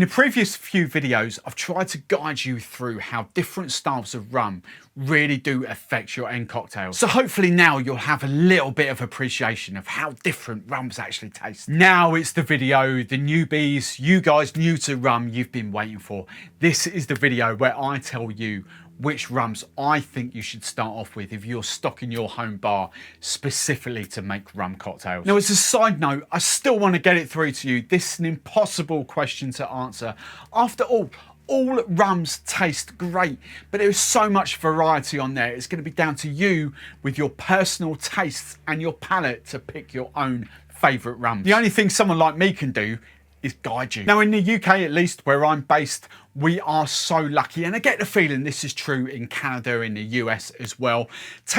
In the previous few videos, I've tried to guide you through how different styles of rum really do affect your end cocktails. So hopefully now you'll have a little bit of appreciation of how different rums actually taste. Now it's the video the newbies, you guys new to rum, you've been waiting for. This is the video where I tell you which rums I think you should start off with if you're stocking your home bar specifically to make rum cocktails. Now, as a side note, I still want to get it through to you. This is an impossible question to answer. After all rums taste great, but there's so much variety on there. It's going to be down to you with your personal tastes and your palate to pick your own favourite rums. The only thing someone like me can do is guide you. Now in the UK, at least where I'm based, we are so lucky, and I get the feeling this is true in Canada, in the US as well.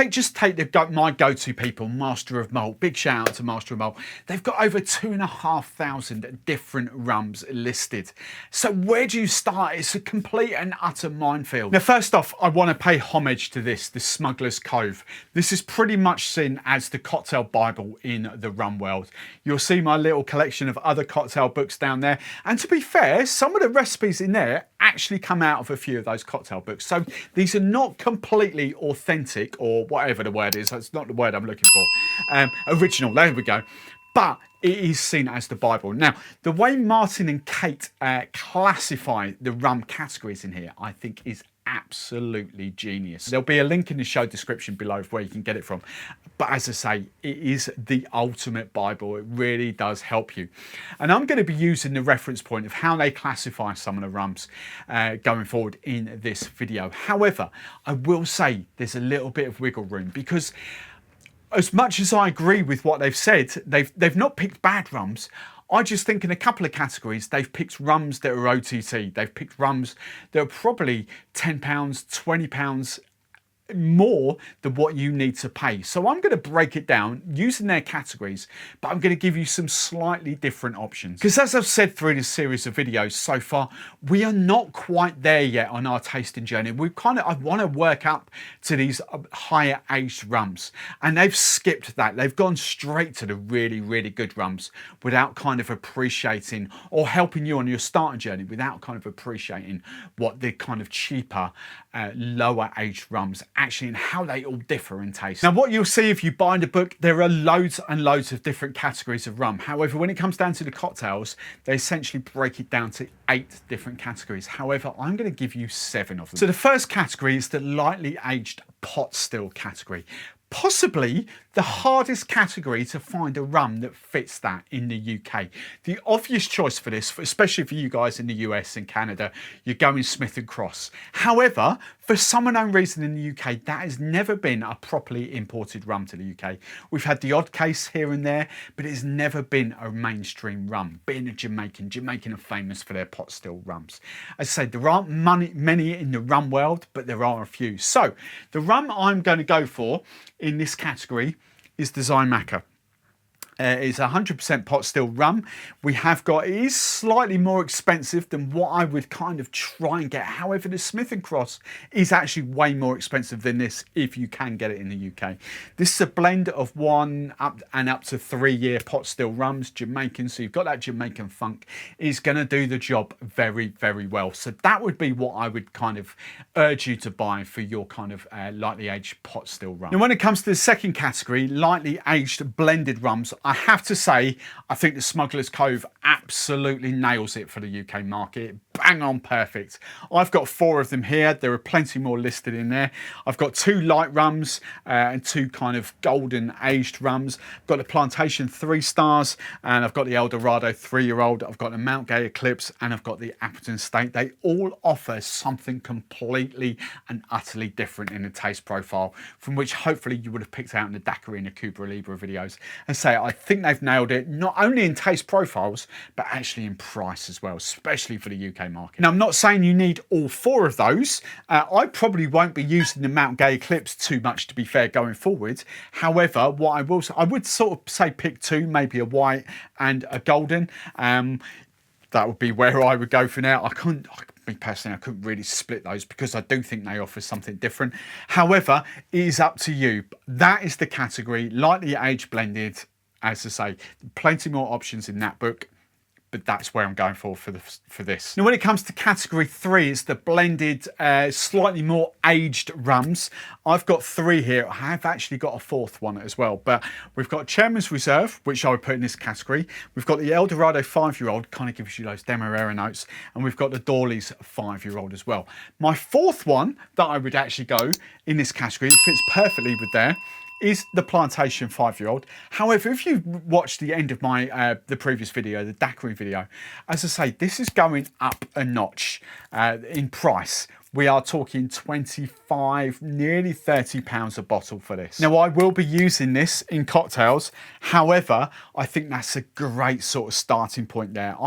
Just take my go-to people, Master of Malt. Big shout out to Master of Malt. They've got over 2,500 different rums listed. So where do you start? It's a complete and utter minefield. Now first off, I want to pay homage to the Smugglers Cove. This is pretty much seen as the cocktail Bible in the rum world. You'll see my little collection of other cocktail books down there, and to be fair, some of the recipes in there actually come out of a few of those cocktail books. So these are not completely authentic, or whatever the word is. That's not the word I'm looking for. Original, there we go. But it is seen as the Bible. Now, the way Martin and Kate classify the rum categories in here, I think is absolutely genius. There'll be a link in the show description below of where you can get it from. But as I say, it is the ultimate Bible. It really does help you. And I'm going to be using the reference point of how they classify some of the rums going forward in this video. However, I will say there's a little bit of wiggle room, because as much as I agree with what they've said, they've not picked bad rums. I just think in a couple of categories, they've picked rums that are OTT. They've picked rums that are probably £10, £20 more than what you need to pay. So I'm going to break it down using their categories, but I'm going to give you some slightly different options. Because as I've said through this series of videos so far, we are not quite there yet on our tasting journey. I want to work up to these higher aged rums, and they've skipped that. They've gone straight to the really, really good rums without kind of appreciating, or helping you on your starting journey without kind of appreciating what the kind of cheaper, lower aged rums actually, and how they all differ in taste. Now what you'll see if you buy the book, there are loads and loads of different categories of rum. However, when it comes down to the cocktails, they essentially break it down to 8 different categories. However, I'm going to give you 7 of them. So the first category is the lightly aged pot still category. Possibly the hardest category to find a rum that fits that in the UK. The obvious choice for this, especially for you guys in the US and Canada, you're going Smith & Cross. However, for some unknown reason in the UK, that has never been a properly imported rum to the UK. We've had the odd case here and there, but it's never been a mainstream rum. Being a Jamaican are famous for their pot still rums. As I said, there aren't many in the rum world, but there are a few. So the rum I'm going to go for in this category is the Zymacker. It's 100% pot still rum. It is slightly more expensive than what I would kind of try and get. However, the Smith & Cross is actually way more expensive than this if you can get it in the UK. This is a blend of 1 up to 3 year pot still rums, Jamaican. So you've got that Jamaican funk. Is going to do the job very, very well. So that would be what I would kind of urge you to buy for your kind of lightly aged pot still rum. Now, when it comes to the second category, lightly aged blended rums, I have to say, I think the Smugglers Cove absolutely nails it for the UK market. Bang on perfect. I've got 4 of them here. There are plenty more listed in there. I've got 2 light rums and 2 kind of golden aged rums. I've got the Plantation 3 stars, and I've got the Eldorado 3-year-old. I've got the Mount Gay Eclipse, and I've got the Appleton State. They all offer something completely and utterly different in the taste profile, from which hopefully you would have picked out in the Daiquiri and the Cuba Libre videos. And say, I think they've nailed it, not only in taste profiles, but actually in price as well, especially for the UK market. Now, I'm not saying you need all 4 of those. I probably won't be using the Mount Gay Eclipse too much, to be fair, going forward. However, what I would sort of say pick 2, maybe a white and a golden. That would be where I would go for now. Me personally, I couldn't really split those because I do think they offer something different. However, it is up to you. That is the category, lightly aged blended. As I say, plenty more options in that book. but that's where I'm going for this. Now, when it comes to category 3, it's the blended, slightly more aged rums. I've got 3 here. I have actually got a 4th one as well, but we've got Chairman's Reserve, which I would put in this category. We've got the Eldorado 5-year-old, kind of gives you those Demerara notes, and we've got the Dawley's 5-year-old as well. My 4th one that I would actually go in this category, it fits perfectly with there, is the Plantation 5-year-old. However, if you watch the end of my the previous video, the daiquiri video, as I say, this is going up a notch in price. We are talking 25, nearly £30 a bottle for this. Now, I will be using this in cocktails. However, I think that's a great sort of starting point there.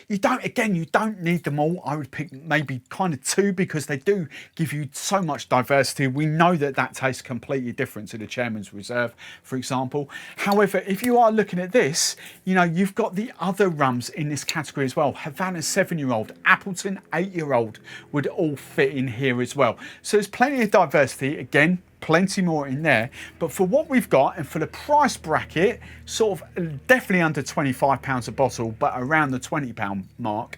You don't need them all. I would pick maybe kind of 2 because they do give you so much diversity. We know that tastes completely different to the Chairman's Reserve, for example. However, if you are looking at this, you know, you've got the other rums in this category as well. Havana 7-year-old, Appleton 8-year-old would all fit in here as well. So there's plenty of diversity. Again, plenty more in there, but for what we've got and for the price bracket, sort of definitely under £25 a bottle, but around the £20 mark,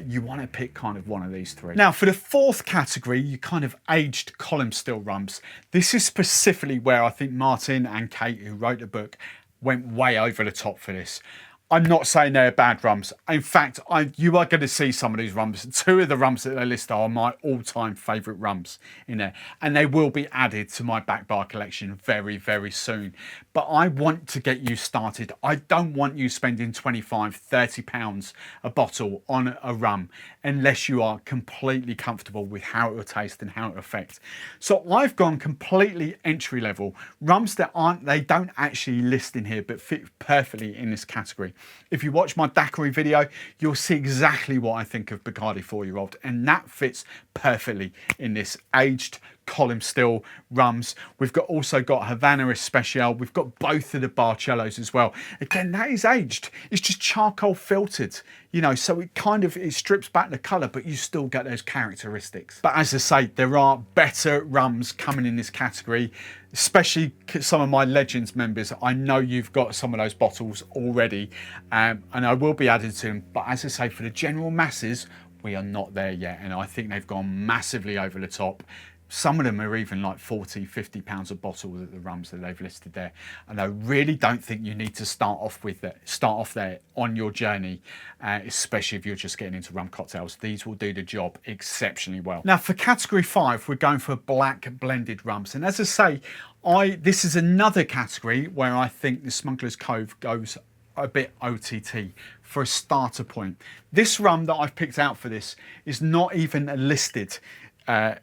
you want to pick kind of one of these 3. Now, for the 4th category, you kind of aged column still rums. This is specifically where I think Martin and Kate, who wrote the book, went way over the top for this. I'm not saying they're bad rums. In fact, you are going to see some of these rums. 2 of the rums that they list are my all-time favourite rums in there. And they will be added to my back bar collection very, very soon. But I want to get you started. I don't want you spending £25, £30 a bottle on a rum unless you are completely comfortable with how it will taste and how it will affect. So I've gone completely entry level. Rums that they don't actually list in here, but fit perfectly in this category. If you watch my daiquiri video, you'll see exactly what I think of Bacardi 4-year-old, and that fits perfectly in this aged column still rums. We've also got Havana Especial. We've got both of the Barcellos as well. Again, that is aged. It's just charcoal filtered, you know, so it strips back the colour, but you still get those characteristics. But as I say, there are better rums coming in this category, especially some of my Legends members. I know you've got some of those bottles already, and I will be added to them. But as I say, for the general masses, we are not there yet, and I think they've gone massively over the top. Some of them are even like £40, £50 a bottle, the rums that they've listed there. And I really don't think you need to start off there on your journey, especially if you're just getting into rum cocktails. These will do the job exceptionally well. Now, for category 5, we're going for black blended rums. And as I say, this is another category where I think the Smugglers Cove goes a bit OTT for a starter point. This rum that I've picked out for this is not even listed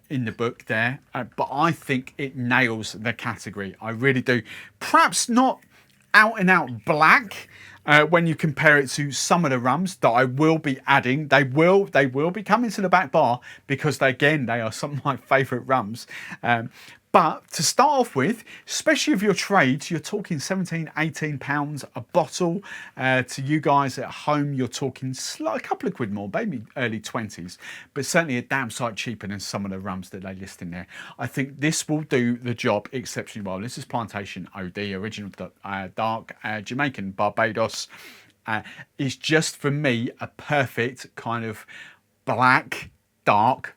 in the book there, but I think it nails the category. I really do. Perhaps not out and out black when you compare it to some of the rums that I will be adding. They will be coming to the back bar because they are some of my favourite rums. But to start off with, especially if you're trades, you're talking £17, £18 a bottle. To you guys at home, you're talking a couple of quid more, maybe early 20s, but certainly a damn sight cheaper than some of the rums that they list in there. I think this will do the job exceptionally well. This is Plantation OD, original dark, Jamaican, Barbados. Is just, for me, a perfect kind of black, dark,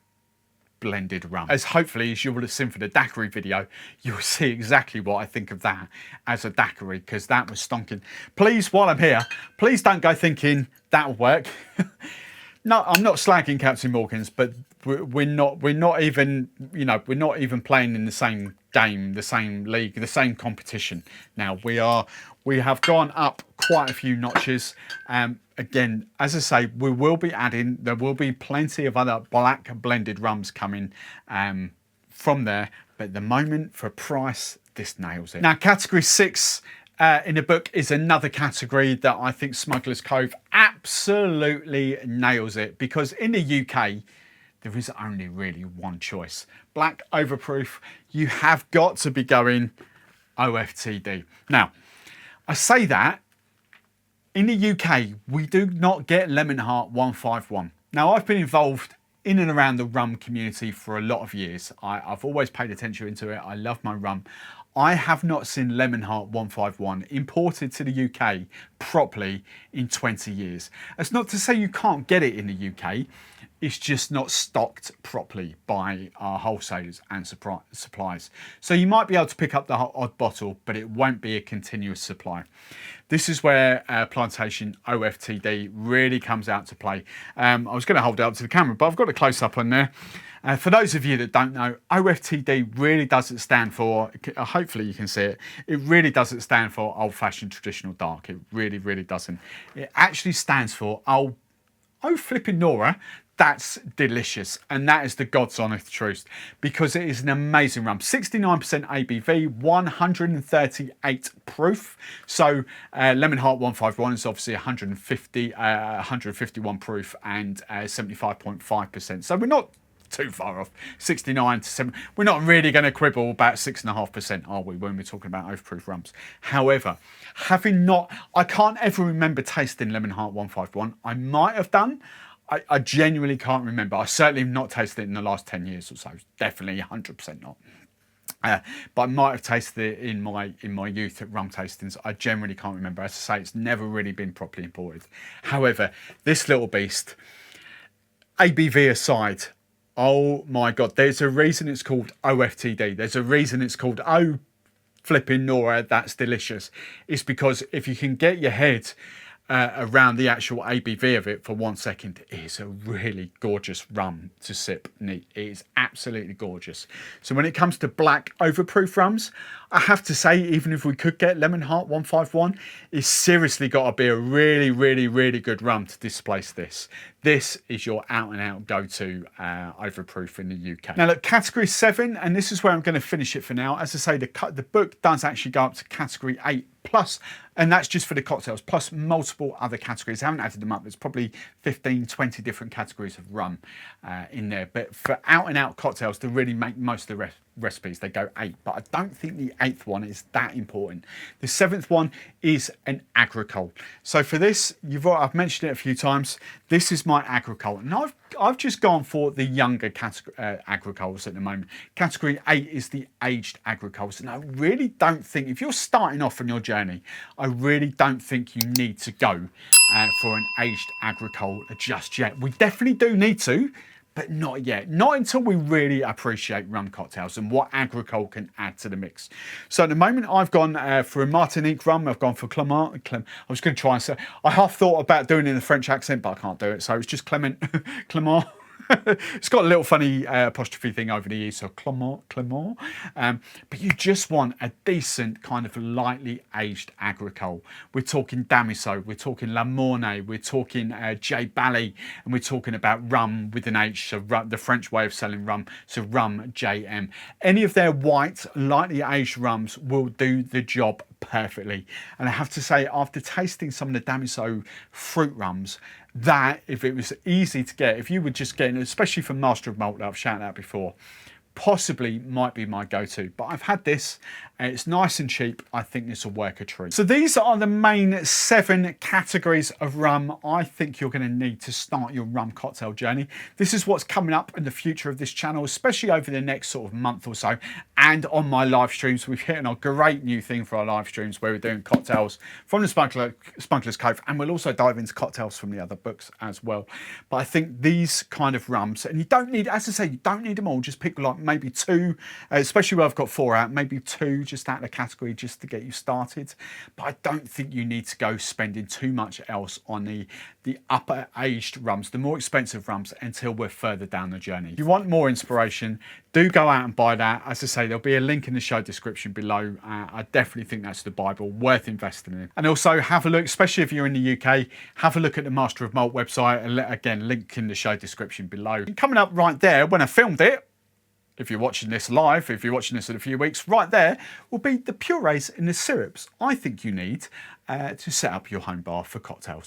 blended rum. As hopefully, as you would have seen for the daiquiri video, you'll see exactly what I think of that as a daiquiri, because that was stonking. Please, while I'm here, please don't go thinking that'll work. No, I'm not slagging Captain Morgan's, but we're not even, you know, we're not even playing in the same game, the same league, the same competition. Now we have gone up quite a few notches. Again, as I say, we will be adding, there will be plenty of other black blended rums coming from there, but at the moment, for price, this nails it. Now, category 6 in the book is another category that I think Smugglers Cove absolutely nails it, because in the UK, there is only really one choice. Black Overproof, you have got to be going OFTD. Now, I say that, in the UK, we do not get Lemon Heart 151. Now, I've been involved in and around the rum community for a lot of years. I've always paid attention into it. I love my rum. I have not seen Lemon Heart 151 imported to the UK properly in 20 years. That's not to say you can't get it in the UK. It's just not stocked properly by our wholesalers and suppliers. So you might be able to pick up the odd bottle, but it won't be a continuous supply. This is where Plantation OFTD really comes out to play. I was going to hold it up to the camera, but I've got a close up on there. For those of you that don't know, OFTD really doesn't stand for, hopefully you can see it, it really doesn't stand for old fashioned traditional dark. It really, really doesn't. It actually stands for oh flipping Nora, that's delicious. And that is the God's honest truth, because it is an amazing rum. 69% ABV, 138 proof. So Lemon Heart 151 is obviously 151 proof and 75.5%. So we're not too far off. 69 to 7. We're not really going to quibble about 6.5%, are we, when we're talking about overproof rums? However, I can't ever remember tasting Lemon Heart 151. I might have done. I genuinely can't remember. I certainly have not tasted it in the last 10 years or so. Definitely 100% not. But I might have tasted it in my youth at rum tastings. I generally can't remember. As I say, it's never really been properly imported. However, this little beast, ABV aside, oh my God, there's a reason it's called OFTD. There's a reason it's called oh flipping Nora, that's delicious. It's because if you can get your head around the actual ABV of it for 1 second, it is a really gorgeous rum to sip. It is absolutely gorgeous. So when it comes to black overproof rums, I have to say, even if we could get Lemon Heart 151, it's seriously got to be a really, really, really good rum to displace this. This is your out and out go-to overproof in the UK. Now look, category 7, and this is where I'm going to finish it for now. As I say, the book does actually go up to category 8 plus, and that's just for the cocktails, plus multiple other categories. I haven't added them up. There's probably 15, 20 different categories of rum in there. But for out and out cocktails to really make most of the recipes, they go 8. But I don't think the 8th one is that important. The 7th one is an Agricole. So for this, I've mentioned it a few times. This is my Agricole, and I've just gone for the younger Agricoles at the moment. Category 8 is the aged Agricoles, and I really don't think, if you're starting off on your journey, I really don't think you need to go for an aged Agricole just yet. We definitely do need to, but not yet. Not until we really appreciate rum cocktails and what Agricole can add to the mix. So at the moment, I've gone for a Martinique rum. I've gone for Clement. I was going to try and say, I half thought about doing it in a French accent, but I can't do it. So it's just Clement. It's got a little funny apostrophe thing over the E, so Clement. But you just want a decent kind of lightly aged Agricole. We're talking Damiso, we're talking La Mornay, we're talking J Bally, and we're talking about rum with an H, so the French way of selling rum, so Rum JM. Any of their white, lightly aged rums will do the job perfectly. And I have to say, after tasting some of the Damiso fruit rums, that if it was easy to get, if you were just getting, especially from Master of Malt that I've shouted out before, possibly might be my go-to. But I've had this, and it's nice and cheap. I think this will work a treat. So these are the main 7 categories of rum I think you're going to need to start your rum cocktail journey. This is what's coming up in the future of this channel, especially over the next sort of month or so, and on my live streams. We've hit on a great new thing for our live streams where we're doing cocktails from the Smugglers Cove, and we'll also dive into cocktails from the other books as well. But I think these kind of rums, and you don't need, as I say, you don't need them all. Just pick like maybe 2, especially where I've got 4 out, maybe 2 just out of the category just to get you started. But I don't think you need to go spending too much else on the upper aged rums, the more expensive rums, until we're further down the journey. If you want more inspiration, do go out and buy that. As I say, there'll be a link in the show description below. I definitely think that's the Bible, worth investing in. And also have a look, especially if you're in the UK, have a look at the Master of Malt website, and again, link in the show description below. And coming up right there, when I filmed it, if you're watching this live, if you're watching this in a few weeks, right there will be the purees and the syrups I think you need to set up your home bar for cocktails.